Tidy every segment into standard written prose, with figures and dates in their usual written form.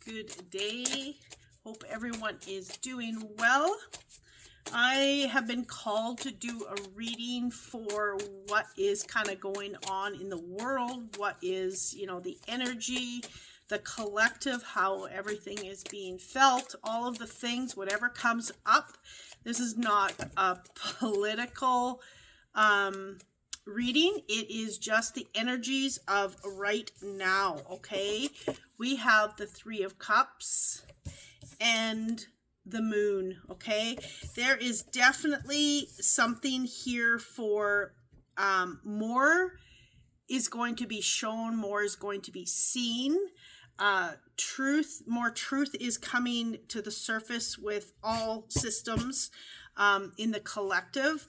Good day. Hope everyone is doing well. I have been called to do a reading for what is kind of going on in the world, what is, the energy, the collective, how everything is being felt, all of the things, whatever comes up. This is not a political reading. It is just the energies of right now, okay? We have the Three of Cups and the Moon, okay? There is definitely something here for more is going to be shown, more is going to be seen. More truth is coming to the surface with all systems in the collective.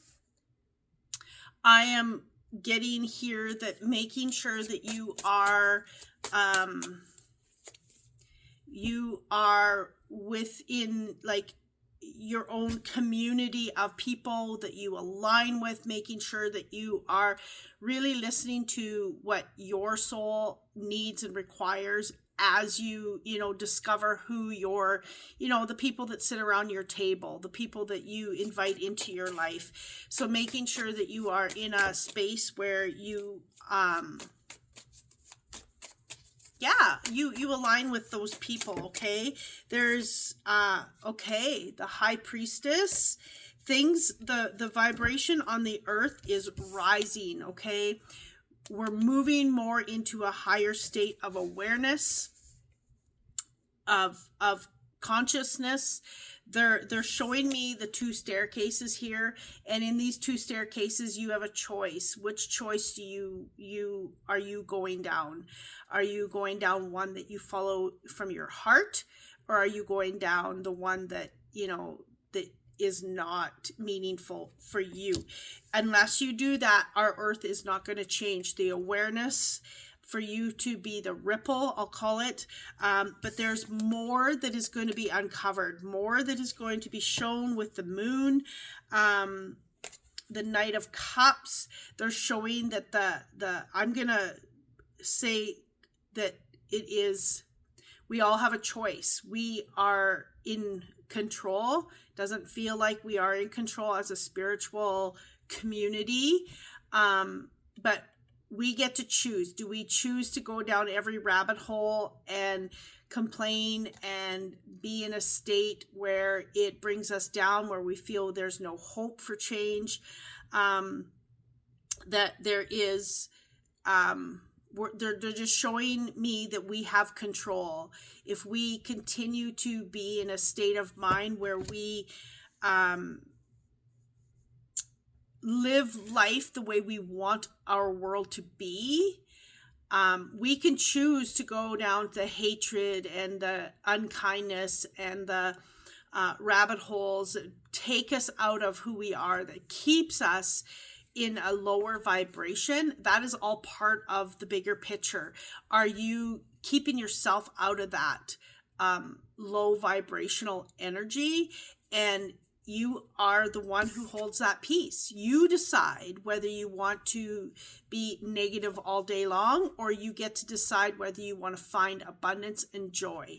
I am getting here that making sure that you are within like your own community of people that you align with, making sure that you are really listening to what your soul needs and requires as you discover who your the people that sit around your table, the people that you invite into your life. So making sure that you are in a space where you you align with those people, okay? There's the High Priestess. The vibration on the earth is rising, okay? We're moving more into a higher state of awareness, of consciousness. They're showing me the two staircases here, and in these two staircases you have a choice. Which choice are you going down? Are you going down one that you follow from your heart, or are you going down the one that that is not meaningful for you? Unless you do that, our earth is not going to change. The awareness for you to be the ripple, I'll call it, but there's more that is going to be uncovered, more that is going to be shown with the Moon. The Knight of Cups, they're showing that I'm gonna say that we all have a choice. We are in control. Doesn't feel like we are in control as a spiritual community, but we get to choose. Do we choose to go down every rabbit hole and complain and be in a state where it brings us down, where we feel there's no hope for change? That there is, they're just showing me that we have control. If we continue to be in a state of mind where we live life the way we want our world to be, we can choose to go down the hatred and the unkindness and the rabbit holes that take us out of who we are, that keeps us in a lower vibration. That is all part of the bigger picture. Are you keeping yourself out of that low vibrational energy? And you are the one who holds that peace. You decide whether you want to be negative all day long, or you get to decide whether you want to find abundance and joy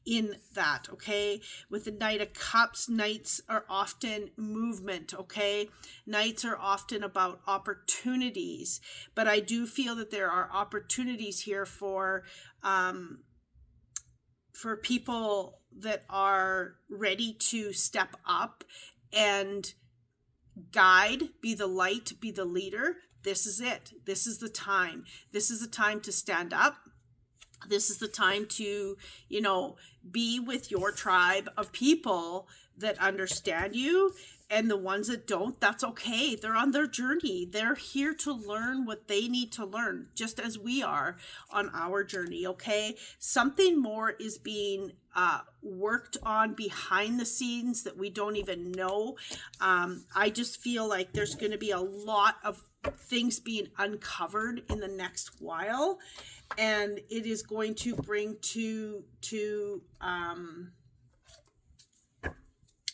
in that, okay? With the Knight of Cups, knights are often movement, okay? Knights are often about opportunities, but I do feel that there are opportunities here for people that are ready to step up and guide, be the light, be the leader. This is it. This is the time. This is the time to stand up. This is the time to, be with your tribe of people that understand you. And the ones that don't, that's okay. They're on their journey. They're here to learn what they need to learn, just as we are on our journey, okay? Something more is being worked on behind the scenes that we don't even know. I just feel like there's going to be a lot of things being uncovered in the next while, and it is going to bring to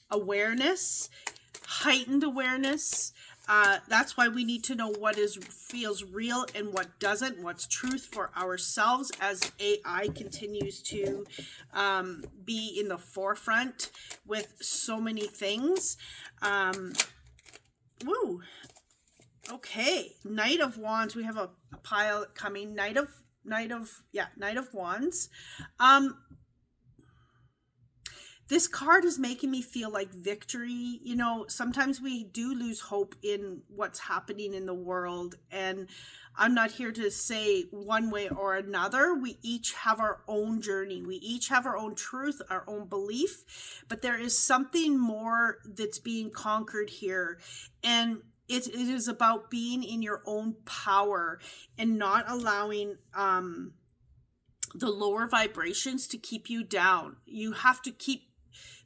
awareness, heightened awareness, That's why we need to know what feels real and what doesn't, what's truth for ourselves as AI continues to be in the forefront with so many things. Woo. Okay, Knight of Wands. We have a pile coming. Knight of Wands. This card is making me feel like victory. You know, sometimes we do lose hope in what's happening in the world, and I'm not here to say one way or another. We each have our own journey. We each have our own truth, our own belief, but there is something more that's being conquered here. And it is about being in your own power and not allowing the lower vibrations to keep you down. You have to keep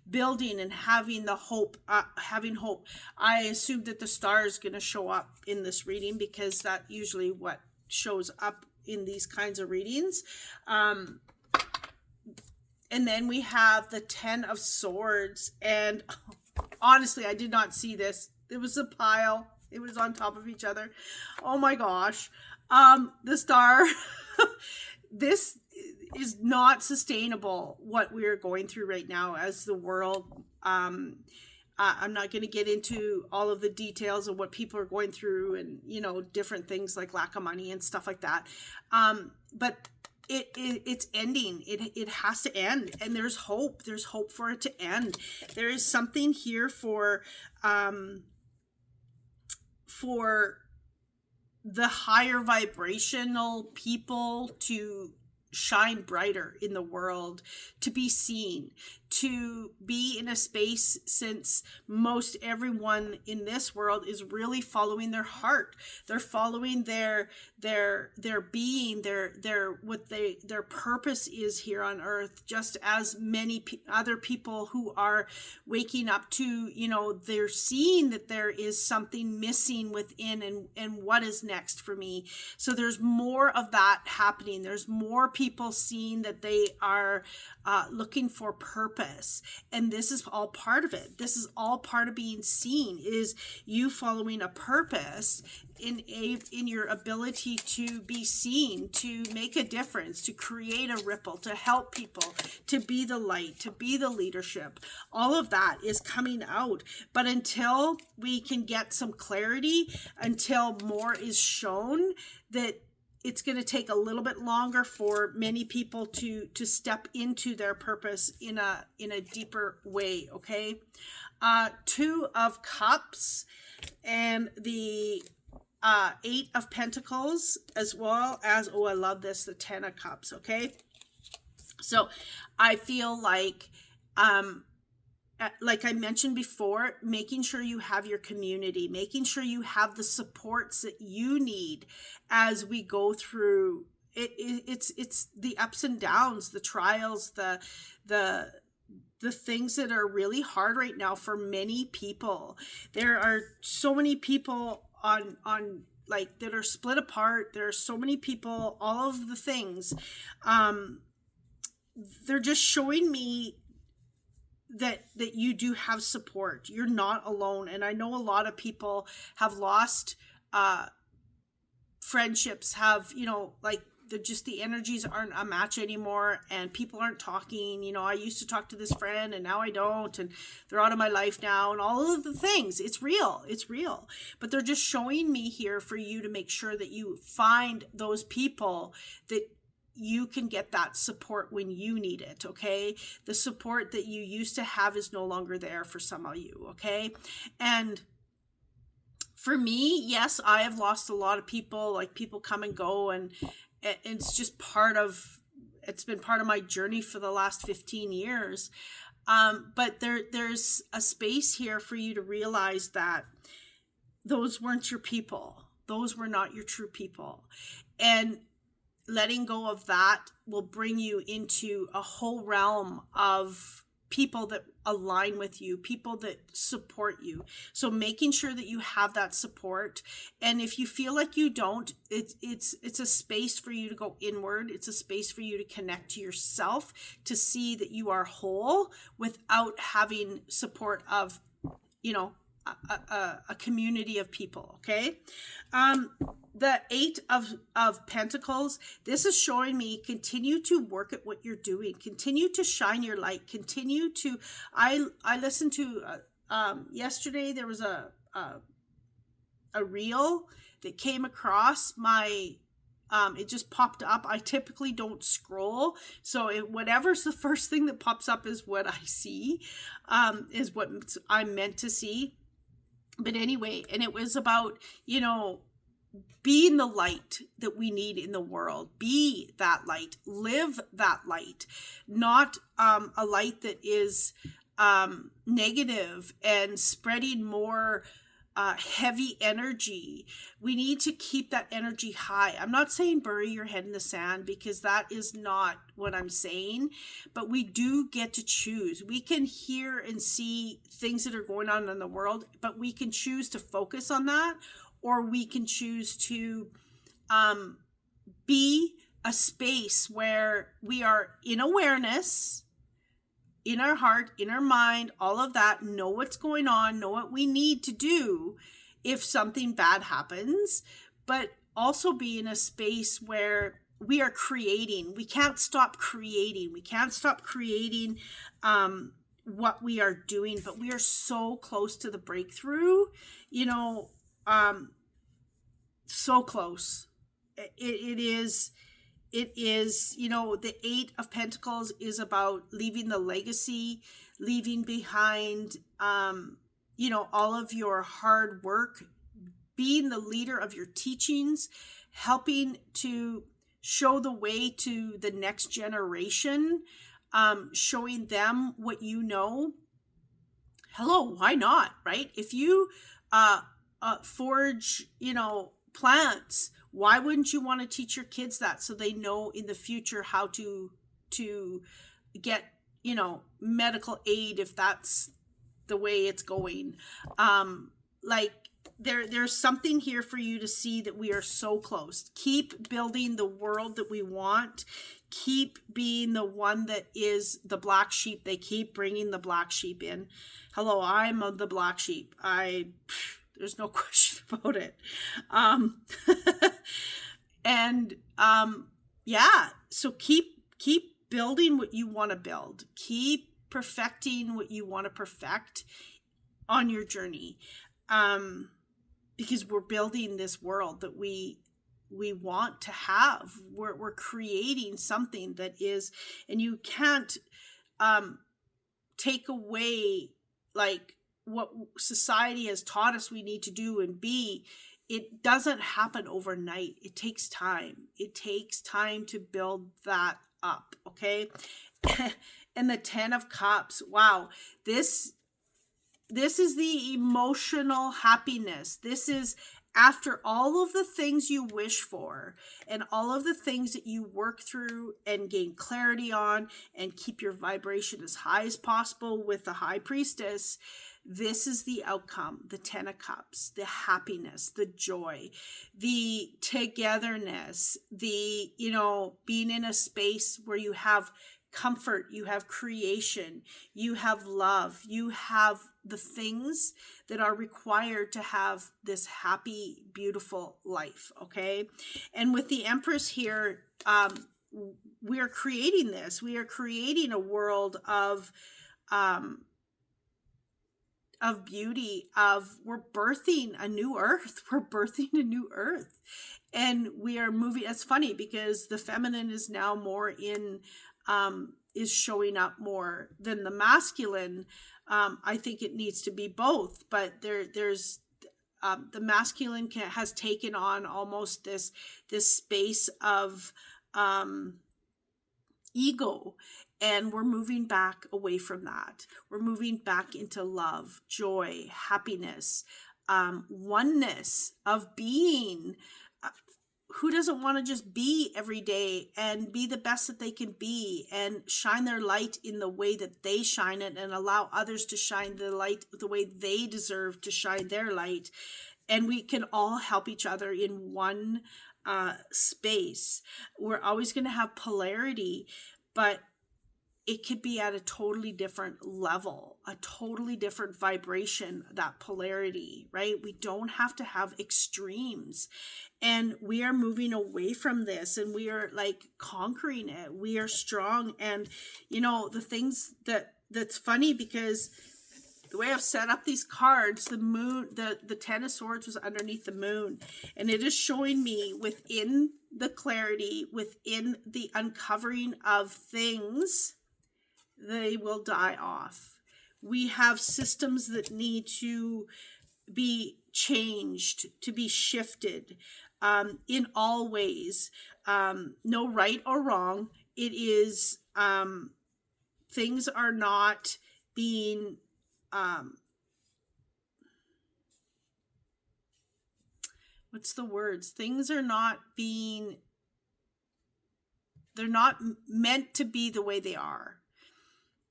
building and having the hope, having hope. I assume that the star is going to show up in this reading because that's usually what shows up in these kinds of readings. And then we have the 10 of Swords. And honestly, I did not see this. It was a pile. It was on top of each other. Oh my gosh. The star. This is not sustainable, what we're going through right now as the world. I'm not going to get into all of the details of what people are going through and, you know, different things like lack of money and stuff like that. But it's ending. It has to end. And there's hope. There's hope for it to end. There is something here for the higher vibrational people to shine brighter in the world, to be seen, to be in a space, since most everyone in this world is really following their heart. They're following their being, their purpose is here on earth, just as many other people who are waking up to, you know, they're seeing that there is something missing within, and what is next for me. So there's more of that happening. There's more people seeing that they are looking for purpose, and this is all part of it. This is all part of being seen, is you following a purpose in your ability to be seen, to make a difference, to create a ripple, to help people, to be the light, to be the leadership. All of that is coming out. But until we can get some clarity, until more is shown, that it's going to take a little bit longer for many people to step into their purpose in a deeper way. Okay. 2 of Cups and the 8 of Pentacles, as well as, oh, I love this, the 10 of Cups. Okay. So I feel like I mentioned before, making sure you have your community, making sure you have the supports that you need as we go through it. It's the ups and downs, the trials, the things that are really hard right now for many people. There are so many people on like that are split apart. There are so many people, all of the things. They're just showing me that you do have support. You're not alone. And I know a lot of people have lost friendships, have, you know, like the energies aren't a match anymore, and people aren't talking. You know, I used to talk to this friend and now I don't, and they're out of my life now, and all of the things. It's real. But they're just showing me here for you to make sure that you find those people that you can get that support when you need it. Okay. The support that you used to have is no longer there for some of you. Okay. And for me, yes, I have lost a lot of people. Like, people come and go, and it's just it's been part of my journey for the last 15 years. But there's a space here for you to realize that those weren't your people. Those were not your true people. And letting go of that will bring you into a whole realm of people that align with you, people that support you. So making sure that you have that support. And if you feel like you don't, it's a space for you to go inward. It's a space for you to connect to yourself, to see that you are whole without having support of, you know, a community of people. Okay. The Eight of Pentacles, this is showing me continue to work at what you're doing, continue to shine your light, continue to, I listened to, yesterday there was a reel that came across my, it just popped up. I typically don't scroll, so whatever's the first thing that pops up is what I see, is what I'm meant to see. But anyway, and it was about, being the light that we need in the world. Be that light, live that light, not a light that is negative and spreading more heavy energy. We need to keep that energy high. I'm not saying bury your head in the sand, because that is not what I'm saying, but we do get to choose. We can hear and see things that are going on in the world, but we can choose to focus on that, or we can choose to be a space where we are in awareness, in our heart, in our mind, all of that, know what's going on, know what we need to do if something bad happens, but also be in a space where we are creating. We can't stop creating. We can't stop creating what we are doing, but we are so close to the breakthrough, so close. It is, the Eight of Pentacles is about leaving the legacy, leaving behind, all of your hard work, being the leader of your teachings, helping to show the way to the next generation, showing them what you know. Hello, why not, right? If you forge, plants, why wouldn't you want to teach your kids that, so they know in the future how to get, medical aid if that's the way it's going? There's something here for you to see that we are so close. Keep building the world that we want. Keep being the one that is the black sheep. They keep bringing the black sheep in. Hello, I'm the black sheep. There's no question about it. So keep building what you want to build. Keep perfecting what you want to perfect on your journey. Because we're building this world that we want to have. We're creating something that is, and you can't take away what society has taught us we need to do and be. It doesn't happen overnight. It takes time. It takes time to build that up. Okay. And the 10 of Cups. Wow. This is the emotional happiness. This is after all of the things you wish for and all of the things that you work through and gain clarity on and keep your vibration as high as possible with the High Priestess. This is the outcome, the 10 of Cups, the happiness, the joy, the togetherness, the, being in a space where you have comfort, you have creation, you have love, you have the things that are required to have this happy, beautiful life. Okay. And with the Empress here, we are creating this. We are creating a world of beauty, we're birthing a new earth. We're birthing a new earth. And we are moving. It's funny because the feminine is now more in, is showing up more than the masculine. I think it needs to be both, but there's the masculine has taken on almost this space of ego. And we're moving back away from that. We're moving back into love, joy, happiness, oneness of being. Who doesn't want to just be every day and be the best that they can be and shine their light in the way that they shine it and allow others to shine the light the way they deserve to shine their light? And we can all help each other in one space. We're always going to have polarity, but it could be at a totally different level, a totally different vibration, that polarity, right? We don't have to have extremes. And we are moving away from this, and we are like conquering it. We are strong. And, you know, the things that's funny, because the way I've set up these cards, the moon, the Ten of Swords was underneath the moon. And it is showing me within the clarity, within the uncovering of things, they will die off. We have systems that need to be changed, to be shifted, in all ways. No right or wrong. It is, things are not being, what's the words? Things are not being, they're not meant to be the way they are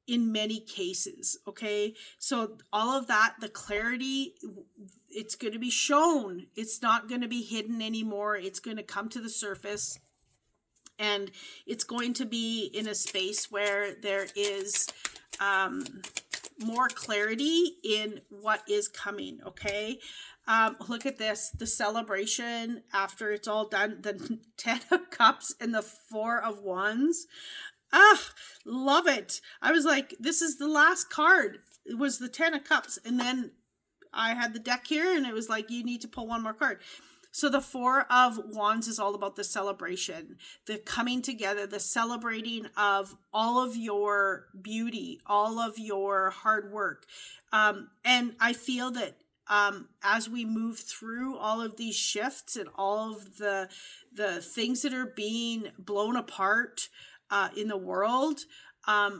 in many cases. Okay. So all of that, the clarity, it's going to be shown. It's not going to be hidden anymore. It's going to come to the surface, and it's going to be in a space where there is, more clarity in what is coming. Okay. Look at this, the celebration after it's all done, the 10 of Cups and the 4 of Wands. Love it. I was like, this is the last card. It was the 10 of Cups. And then I had the deck here, and it was like, you need to pull one more card. So the 4 of Wands is all about the celebration, the coming together, the celebrating of all of your beauty, all of your hard work. And I feel that, as we move through all of these shifts and all of the things that are being blown apart, in the world, and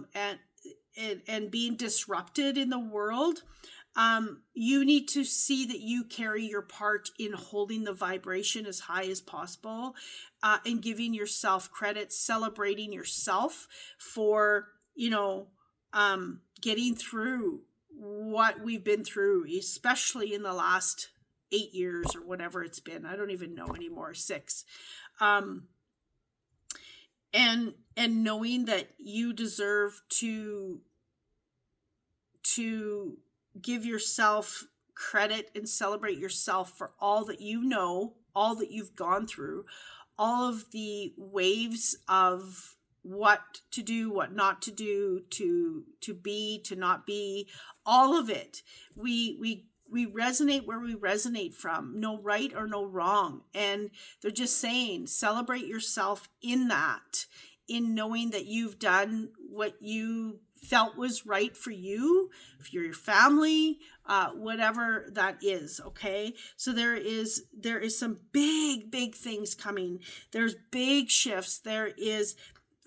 being disrupted in the world, you need to see that you carry your part in holding the vibration as high as possible, and giving yourself credit, celebrating yourself for, you know, getting through what we've been through, especially in the last 8 years or whatever it's been. I don't even know anymore, 6. And knowing that you deserve to give yourself credit and celebrate yourself for all that you know, all that you've gone through, all of the waves of what to do, what not to do, to be, to not be, all of it. We resonate where we resonate from, no right or no wrong. And they're just saying, celebrate yourself in that, in knowing that you've done what you felt was right for you, for your family, whatever that is. Okay. So there is some big things coming. There's big shifts. There is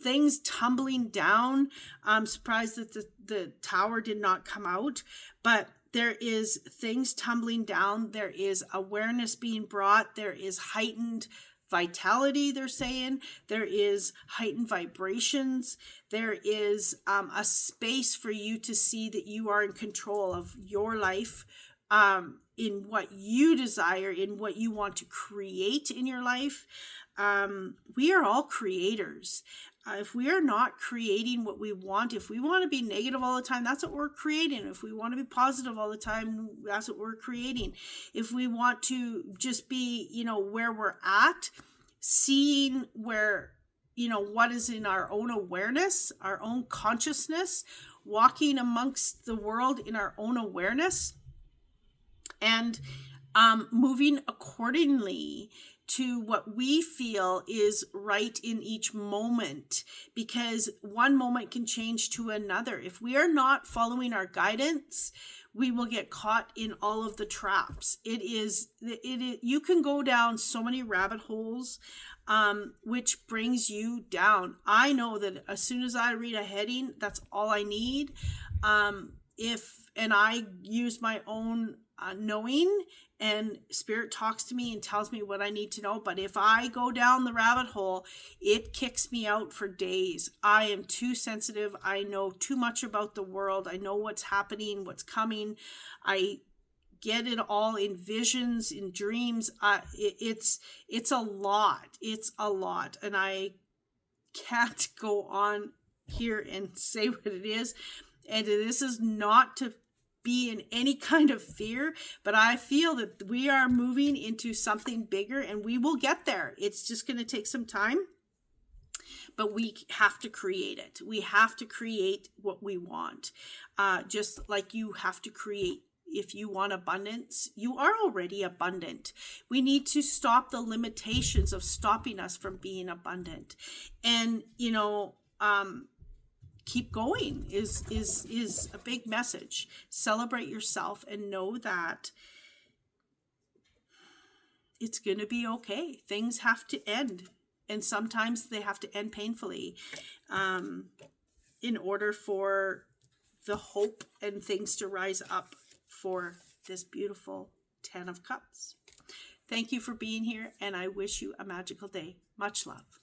things tumbling down. I'm surprised that the tower did not come out, but there is things tumbling down. There is awareness being brought. There is heightened vitality, they're saying. There is heightened vibrations. There is a space for you to see that you are in control of your life, in what you desire, in what you want to create in your life. We are all creators. If we are not creating what we want, if we want to be negative all the time, that's what we're creating. If we want to be positive all the time, that's what we're creating. If we want to just be, you know, where we're at, seeing where, you know, what is in our own awareness, our own consciousness, walking amongst the world in our own awareness, and moving accordingly to what we feel is right in each moment, because one moment can change to another. If we are not following our guidance, we will get caught in all of the traps. It is you can go down so many rabbit holes, which brings you down. I know that as soon as I read a heading, that's all I need. And I use my own knowing, and spirit talks to me and tells me what I need to know. But if I go down the rabbit hole, it kicks me out for days. I am too sensitive. I know too much about the world. I know what's happening, what's coming. I get it all in visions, in dreams. It's a lot. It's a lot. And I can't go on here and say what it is. And this is not to be in any kind of fear, but I feel that we are moving into something bigger, and we will get there. It's just going to take some time, but we have to create it. We have to create what we want. Just like you have to create, if you want abundance, you are already abundant. We need to stop the limitations of stopping us from being abundant. And, you know, keep going is a big message. Celebrate yourself and know that it's going to be okay. Things have to end, and sometimes they have to end painfully, in order for the hope and things to rise up for this beautiful 10 of Cups. Thank you for being here, and I wish you a magical day. Much love.